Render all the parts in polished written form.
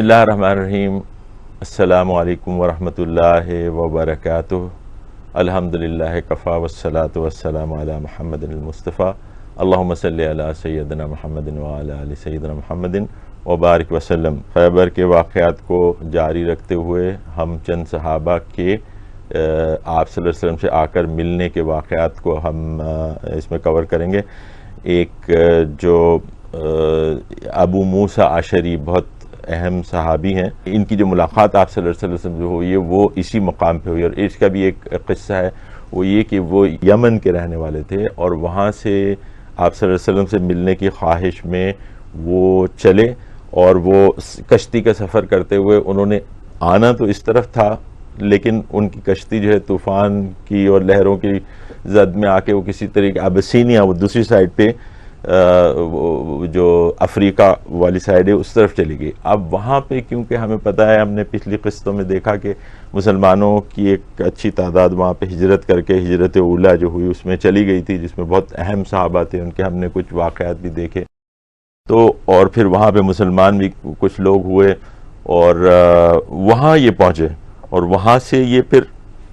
اللہ الرحمن الرحیم. السلام علیکم ورحمۃ اللہ وبرکاتہ. الحمدللہ کفا والصلاۃ والسلام علی محمد المصطفیٰ. اللہم صلی علی سیدنا محمد وعلی آل سیدنا محمد وبارک وسلم. خیبر کے واقعات کو جاری رکھتے ہوئے ہم چند صحابہ کے آپ صلی اللہ علیہ وسلم سے آ کر ملنے کے واقعات کو ہم اس میں کور کریں گے. ایک جو ابو موسیٰ اشعری بہت اہم صحابی ہیں، ان کی جو ملاقات آپ صلی اللہ علیہ وسلم سے ہوئی ہے وہ اسی مقام پہ ہوئی، اور اس کا بھی ایک قصہ ہے. وہ یہ کہ وہ یمن کے رہنے والے تھے اور وہاں سے آپ صلی اللہ علیہ وسلم سے ملنے کی خواہش میں وہ چلے، اور وہ کشتی کا سفر کرتے ہوئے انہوں نے آنا تو اس طرف تھا، لیکن ان کی کشتی جو ہے طوفان کی اور لہروں کی زد میں آ کے وہ کسی طریقے ابسینیا، وہ دوسری سائڈ پہ جو افریقہ والی سائڈ ہے اس طرف چلی گئی. اب وہاں پہ کیونکہ ہمیں پتہ ہے، ہم نے پچھلی قسطوں میں دیکھا کہ مسلمانوں کی ایک اچھی تعداد وہاں پہ ہجرت کر کے ہجرت اولیٰ جو ہوئی اس میں چلی گئی تھی، جس میں بہت اہم صحابہ تھے، ان کے ہم نے کچھ واقعات بھی دیکھے. تو اور پھر وہاں پہ مسلمان بھی کچھ لوگ ہوئے اور وہاں یہ پہنچے، اور وہاں سے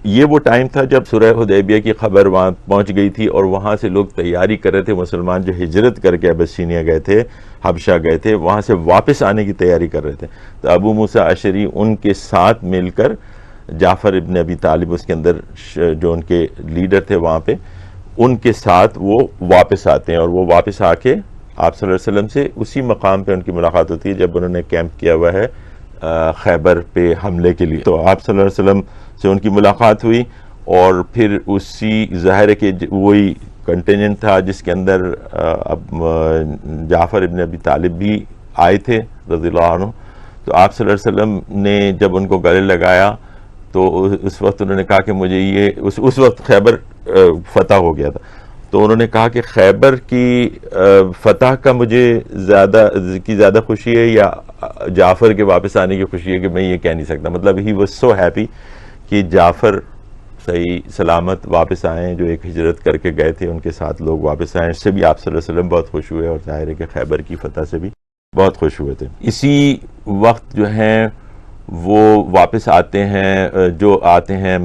یہ وہ ٹائم تھا جب سلح حدیبیہ کی خبر وہاں پہنچ گئی تھی، اور وہاں سے لوگ تیاری کر رہے تھے، مسلمان جو ہجرت کر کے ابسینیا گئے تھے، حبشہ گئے تھے، وہاں سے واپس آنے کی تیاری کر رہے تھے. تو ابو موسیٰ اشعری ان کے ساتھ مل کر، جعفر ابن ابی طالب اس کے اندر جو ان کے لیڈر تھے وہاں پہ، ان کے ساتھ وہ واپس آتے ہیں، اور وہ واپس آ کے آپ صلی اللہ علیہ وسلم سے اسی مقام پہ ان کی ملاقات ہوتی ہے جب انہوں نے کیمپ کیا ہوا ہے خیبر پہ حملے کے لیے. تو آپ صلی اللہ علیہ وسلم سے ان کی ملاقات ہوئی، اور پھر اسی ظاہر ہے کہ وہی کنٹینجنٹ تھا جس کے اندر جعفر ابن ابی طالب بھی آئے تھے رضی اللہ عنہ. تو آپ صلی اللہ علیہ وسلم نے جب ان کو گلے لگایا تو اس وقت انہوں نے کہا کہ مجھے اس وقت خیبر فتح ہو گیا تھا. تو انہوں نے کہا کہ خیبر کی فتح کا مجھے زیادہ خوشی ہے یا جعفر کے واپس آنے کی خوشی ہے، کہ میں یہ کہہ نہیں سکتا. مطلب ہی واز سو ہیپی کہ جعفر صحیح سلامت واپس آئیں، جو ایک ہجرت کر کے گئے تھے ان کے ساتھ لوگ واپس آئیں. اس سے بھی آپ صلی اللہ علیہ وسلم بہت خوش ہوئے، اور ظاہر ہے کہ خیبر کی فتح سے بھی بہت خوش ہوئے تھے. اسی وقت جو ہیں وہ واپس آتے ہیں، جو آتے ہیں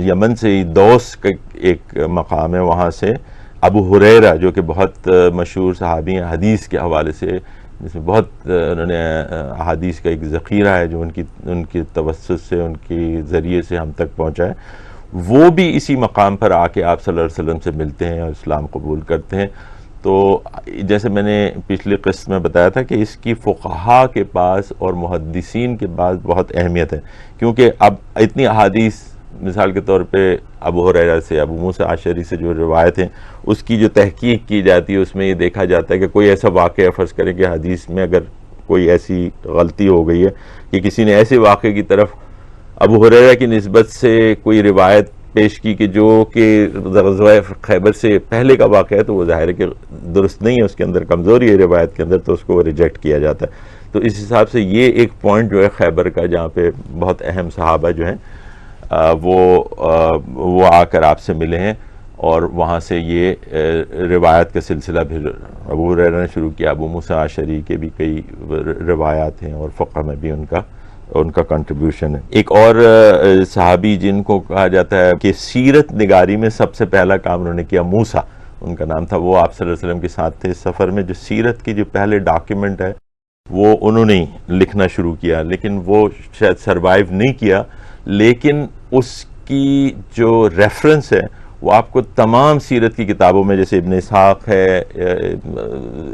یمن سے دوس کا ایک مقام ہے، وہاں سے ابو ہریرہ جو کہ بہت مشہور صحابی ہیں حدیث کے حوالے سے، جس میں بہت انہوں نے احادیث کا ایک ذخیرہ ہے جو ان کی توسط سے، ان کے ذریعے سے ہم تک پہنچا ہے. وہ بھی اسی مقام پر آ کے آپ صلی اللہ علیہ وسلم سے ملتے ہیں اور اسلام قبول کرتے ہیں. تو جیسے میں نے پچھلی قسط میں بتایا تھا کہ اس کی فقہاء کے پاس اور محدثین کے پاس بہت اہمیت ہے، کیونکہ اب اتنی احادیث، مثال کے طور پہ ابو ہریرہ سے، ابو موسیٰ اشعری سے جو روایت ہیں، اس کی جو تحقیق کی جاتی ہے اس میں یہ دیکھا جاتا ہے کہ کوئی ایسا واقعہ، فرض کریں کہ حدیث میں اگر کوئی ایسی غلطی ہو گئی ہے کہ کسی نے ایسے واقعے کی طرف ابو ہریرہ کی نسبت سے کوئی روایت پیش کی کہ جو کہ غزوہ خیبر سے پہلے کا واقعہ ہے، تو وہ ظاہر ہے کہ درست نہیں ہے، اس کے اندر کمزوری ہے روایت کے اندر، تو اس کو ریجیکٹ کیا جاتا ہے. تو اس حساب سے یہ ایک پوائنٹ جو ہے خیبر کا، جہاں پہ بہت اہم صحابہ جو ہیں وہ آ کر آپ سے ملے ہیں، اور وہاں سے یہ روایت کا سلسلہ پھر ابو ہریرہ نے شروع کیا. ابو موسیٰ اشعری کے بھی کئی روایات ہیں، اور فقہ میں بھی ان کا کنٹریبیوشن ہے. ایک اور صحابی جن کو کہا جاتا ہے کہ سیرت نگاری میں سب سے پہلا کام انہوں نے کیا، موسیٰ ان کا نام تھا، وہ آپ صلی اللہ علیہ وسلم کے ساتھ تھے سفر میں. جو سیرت کی جو پہلے ڈاکیومنٹ ہے وہ انہوں نے لکھنا شروع کیا، لیکن وہ شاید سروائیو نہیں کیا، لیکن اس کی جو ریفرنس ہے وہ آپ کو تمام سیرت کی کتابوں میں، جیسے ابن اسحاق ہے،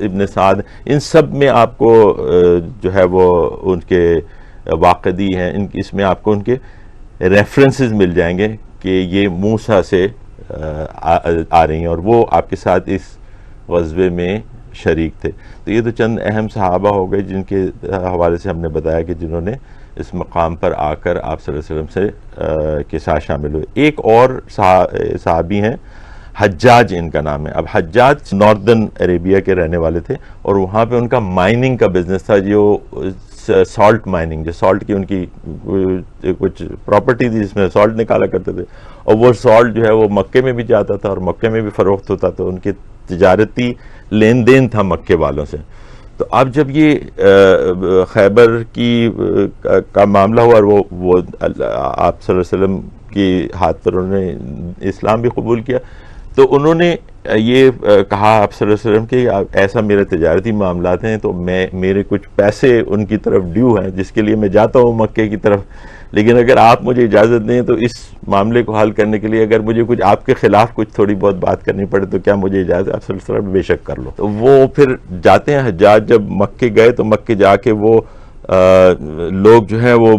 ابن سعد، ان سب میں آپ کو جو ہے وہ ان کے واقعی ہیں، اس میں آپ کو ان کے ریفرنسز مل جائیں گے کہ یہ موسیٰ سے آ رہی ہیں، اور وہ آپ کے ساتھ اس غزوے میں شریک تھے. تو یہ تو چند اہم صحابہ ہو گئے جن کے حوالے سے ہم نے بتایا کہ جنہوں نے اس مقام پر آ کر آپ صلی اللہ علیہ وسلم سے کے ساتھ شامل ہوئے. ایک اور صحابی ہیں، حجاج ان کا نام ہے. اب حجاج ناردرن عربیہ کے رہنے والے تھے، اور وہاں پہ ان کا مائننگ کا بزنس تھا، جو سالٹ مائننگ، جو سالٹ کی ان کی کچھ پراپرٹی تھی جس میں سالٹ نکالا کرتے تھے، اور وہ سالٹ جو ہے وہ مکے میں بھی جاتا تھا اور مکے میں بھی فروخت ہوتا، تو ان کی تجارتی لین دین تھا مکے والوں سے. تو اب جب یہ خیبر کی کا معاملہ ہوا اور وہ آپ صلی اللہ علیہ وسلم کی ہاتھ پر انہوں نے اسلام بھی قبول کیا، تو انہوں نے یہ کہا آپ صلی اللہ علیہ وسلم کہ ایسا میرے تجارتی معاملات ہیں تو میرے کچھ پیسے ان کی طرف ڈیو ہیں جس کے لیے میں جاتا ہوں مکے کی طرف، لیکن اگر آپ مجھے اجازت دیں تو اس معاملے کو حل کرنے کے لیے اگر مجھے کچھ آپ کے خلاف کچھ تھوڑی بہت بات کرنی پڑے تو کیا مجھے اجازت؟ آپ صلی اللہ علیہ وسلم بے شک کر لو۔ تو وہ پھر جاتے ہیں، حجاج جب مکے گئے تو مکے جا کے وہ لوگ جو ہیں وہ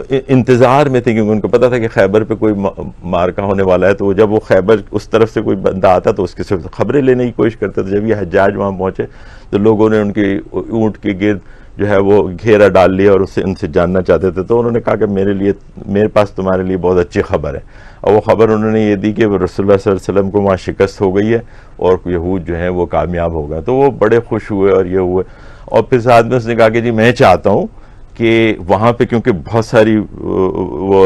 انتظار میں تھے، کیونکہ ان کو پتا تھا کہ خیبر پہ کوئی مارکا ہونے والا ہے، تو جب وہ خیبر اس طرف سے کوئی بندہ آتا تو اس کے صرف خبریں لینے کی کوشش کرتے تھے۔ جب یہ حجاج وہاں پہنچے تو لوگوں نے ان کی اونٹ کے گرد جو ہے وہ گھیرا ڈال لیا اور ان سے جاننا چاہتے تھے، تو انہوں نے کہا کہ میرے پاس تمہارے لیے بہت اچھی خبر ہے، اور وہ خبر انہوں نے یہ دی کہ رسول اللہ صلی اللہ علیہ وسلم کو وہاں شکست ہو گئی ہے اور یہود جو ہیں وہ کامیاب ہو گئے۔ تو وہ بڑے خوش ہوئے اور یہ ہوئے، اور پھر ساتھ میں اس نے کہا کہ جی میں چاہتا ہوں کہ وہاں پہ کیونکہ بہت ساری وہ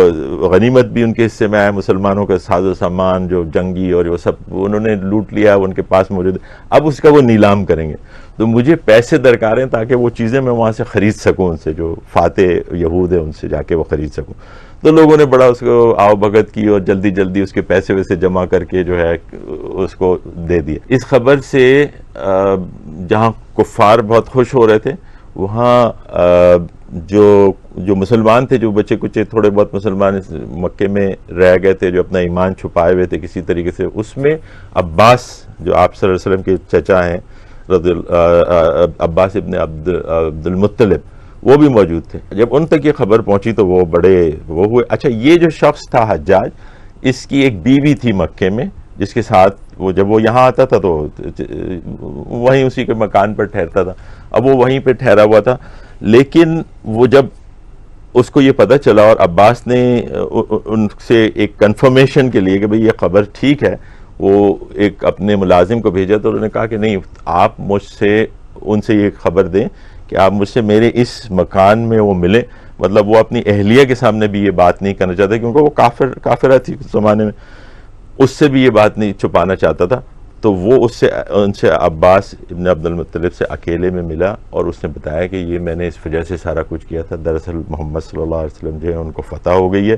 غنیمت بھی ان کے حصے میں آئے، مسلمانوں کا ساز و سامان جو جنگی اور وہ سب انہوں نے لوٹ لیا، ان کے پاس موجود، اب اس کا وہ نیلام کریں گے، تو مجھے پیسے درکار ہیں تاکہ وہ چیزیں میں وہاں سے خرید سکوں، ان سے جو فاتح یہود ہیں ان سے جا کے وہ خرید سکوں۔ تو لوگوں نے بڑا اس کو آؤ بھگت کی اور جلدی جلدی اس کے پیسے ویسے جمع کر کے جو ہے اس کو دے دیا۔ اس خبر سے جہاں کفار بہت خوش ہو رہے تھے، وہاں جو مسلمان تھے، جو بچے کچے تھوڑے بہت مسلمان مکے میں رہ گئے تھے، جو اپنا ایمان چھپائے ہوئے تھے کسی طریقے سے، اس میں عباس جو آپ صلی اللہ علیہ وسلم کے چچا ہیں، عباس ابن عبد المطلب، وہ بھی موجود تھے۔ جب ان تک یہ خبر پہنچی تو وہ وہ ہوئے۔ اچھا، یہ جو شخص تھا حجاج، اس کی ایک بیوی تھی مکے میں جس کے ساتھ وہ جب وہ یہاں آتا تھا تو وہیں اسی کے مکان پر ٹھہرتا تھا، اب وہ وہیں پہ ٹھہرا ہوا تھا، لیکن وہ جب اس کو یہ پتہ چلا اور عباس نے ان سے ایک کنفرمیشن کے لیے کہ بھئی یہ خبر ٹھیک ہے، وہ ایک اپنے ملازم کو بھیجا، تو انہوں نے کہا کہ نہیں، آپ مجھ سے ان سے یہ خبر دیں کہ آپ مجھ سے میرے اس مکان میں وہ ملیں، مطلب وہ اپنی اہلیہ کے سامنے بھی یہ بات نہیں کرنا چاہتا کیونکہ وہ کافرہ تھی اس زمانے میں، اس سے بھی یہ بات نہیں چھپانا چاہتا تھا۔ تو وہ ان سے عباس ابن عبد المطلب سے اکیلے میں ملا اور اس نے بتایا کہ یہ میں نے اس وجہ سے سارا کچھ کیا تھا، دراصل محمد صلی اللہ علیہ وسلم جو ہے ان کو فتح ہو گئی ہے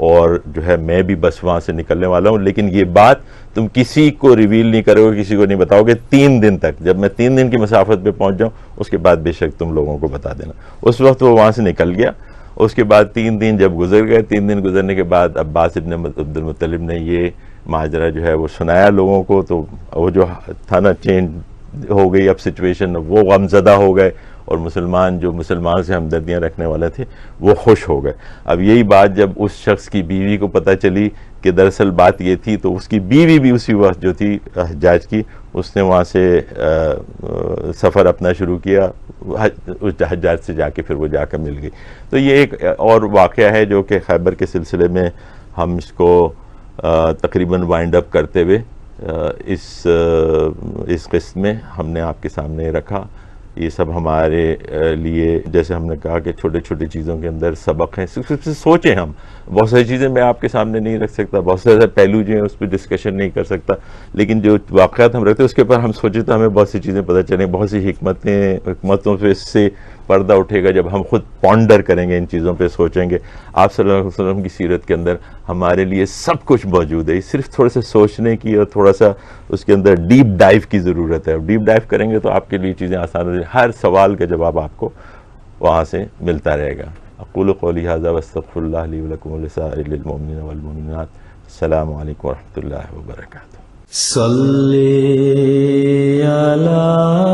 اور جو ہے میں بھی بس وہاں سے نکلنے والا ہوں، لیکن یہ بات تم کسی کو ریویل نہیں کرو گے، کسی کو نہیں بتاؤ گے 3 دن تک، جب میں 3 دن کی مسافت پہ پہنچ جاؤں اس کے بعد بے شک تم لوگوں کو بتا دینا۔ اس وقت وہ وہاں سے نکل گیا، اس کے بعد 3 دن جب گزر گئے، 3 دن گزرنے کے بعد عباس ابن عبد المطلب نے یہ ماجرا جو ہے وہ سنایا لوگوں کو، تو وہ جو تھا نا چینج ہو گئی اب سچویشن، وہ غم زدہ ہو گئے اور مسلمان سے ہمدردیاں رکھنے والے تھے وہ خوش ہو گئے۔ اب یہی بات جب اس شخص کی بیوی کو پتہ چلی کہ دراصل بات یہ تھی، تو اس کی بیوی بھی اسی وقت جو تھی حجاج کی، اس نے وہاں سے سفر اپنا شروع کیا، اس حجاج سے جا کے پھر وہ جا کر مل گئی۔ تو یہ ایک اور واقعہ ہے جو کہ خیبر کے سلسلے میں ہم اس کو تقریباً وائنڈ اپ کرتے ہوئے اس قسط میں ہم نے آپ کے سامنے رکھا۔ یہ سب ہمارے لیے، جیسے ہم نے کہا کہ چھوٹے چھوٹی چیزوں کے اندر سبق ہیں، سوچیں، ہم بہت ساری چیزیں میں آپ کے سامنے نہیں رکھ سکتا، بہت سارے پہلو جو ہیں اس پہ ڈسکشن نہیں کر سکتا، لیکن جو واقعات ہم رکھتے ہیں اس کے اوپر ہم سوچیں تو ہمیں بہت سی چیزیں پتہ چلیں، بہت سی حکمتوں پہ اس سے پردہ اٹھے گا جب ہم خود پونڈر کریں گے، ان چیزوں پہ سوچیں گے۔ آپ صلی اللہ علیہ وسلم کی سیرت کے اندر ہمارے لیے سب کچھ موجود ہے، صرف تھوڑا سا سوچنے کی اور تھوڑا سا اس کے اندر ڈیپ ڈائیو کی ضرورت ہے، اور ڈیپ ڈائیو کریں گے تو آپ کے لیے چیزیں آسان ہو جائیں، ہر سوال کا جواب آپ کو وہاں سے ملتا رہے گا۔ اقول قولی ھذا واستغفر اللہ لی ولکم ولسائر المؤمنین والمؤمنات۔ السلام علیکم ورحمۃ اللہ وبرکاتہ۔ صلی علی